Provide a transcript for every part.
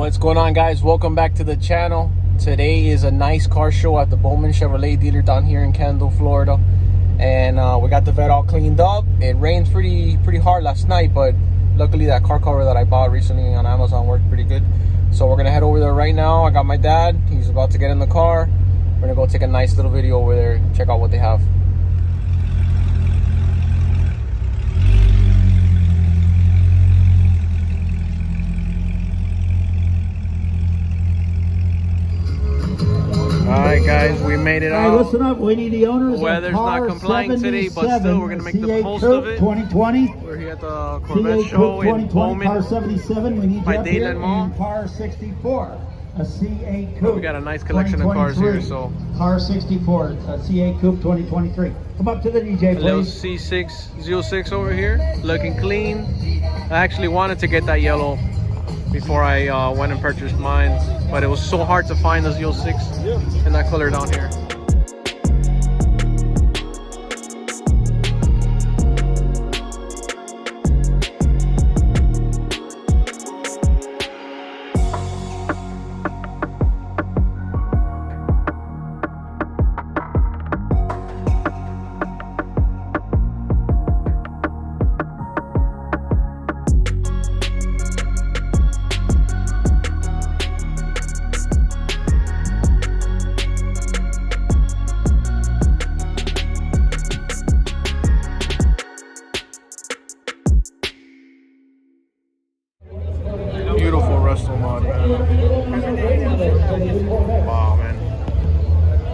What's going on, guys? Welcome back to the channel. Today is a nice car show at the Bowman Chevrolet dealer down here in Kendall, Florida, and we got the Vette all cleaned up. It rained pretty hard last night, but luckily that car cover that I bought recently on Amazon worked pretty good. So we're gonna head over there right now. I got my dad, he's about to get in the car. We're gonna go take a nice little video over there, check out what they have. Alright guys, we made it out. Listen up, we need the owners. The weather's not complying today, but still we're going to make the most of it. 2020. We're here at the Corvette show in Bowman. Car 77, we need by you up here. Dayland Mall. And car 64, a C8 Coupe. We got a nice collection of cars here, so. Car 64, a C8 Coupe 2023. Come up to the DJ, please. A little C6 06 over here, looking clean. I actually wanted to get that yellow before I went and purchased mine, but it was so hard to find the 06 in that color down here. Beautiful Russell mod, man. Wow, man.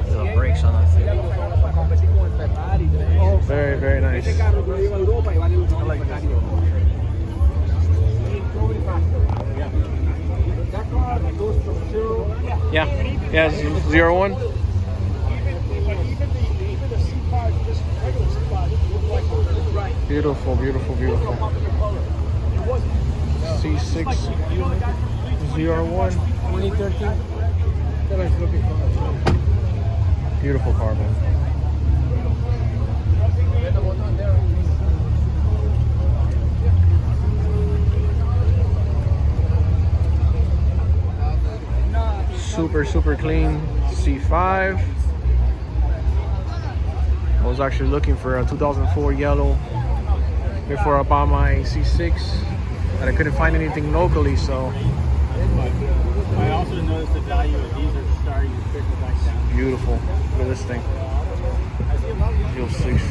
The brakes on that thing. Very, very nice. Yeah, 01. Beautiful, beautiful, beautiful. C6 01 2013. Beautiful car, man. Super clean C5. I was actually looking for a 2004 yellow before I bought my C6. And I couldn't find anything locally, so. I also noticed the value of these are starting to trickle back down. Beautiful. Look at this thing. 06.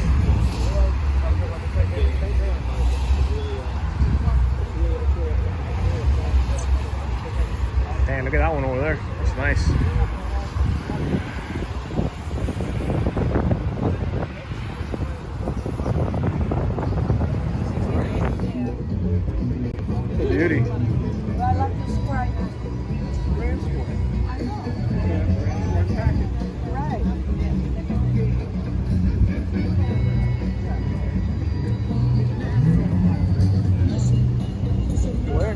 Damn, look at that one over there. That's nice. Beauty. Where?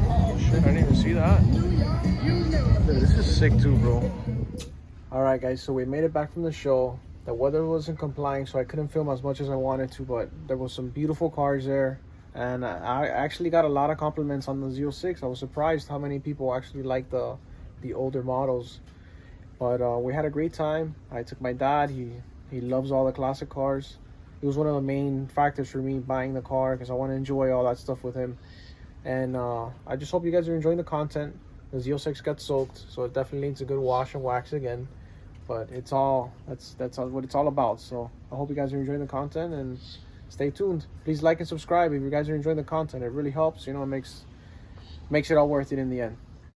Oh, shit, I didn't even see that. Dude, this is sick too, bro. Alright guys, so we made it back from the show. The weather wasn't complying, so I couldn't film as much as I wanted to, but there was some beautiful cars there. And I actually got a lot of compliments on the 06. I was surprised how many people actually like the older models. But we had a great time. I took my dad. He loves all the classic cars. It was one of the main factors for me buying the car, because I want to enjoy all that stuff with him. And I just hope you guys are enjoying the content. The 06 got soaked, so it definitely needs a good wash and wax again. But that's what it's all about. So I hope you guys are enjoying the content, and stay tuned. Please like and subscribe if you guys are enjoying the content. It really helps. You know, it makes it all worth it in the end.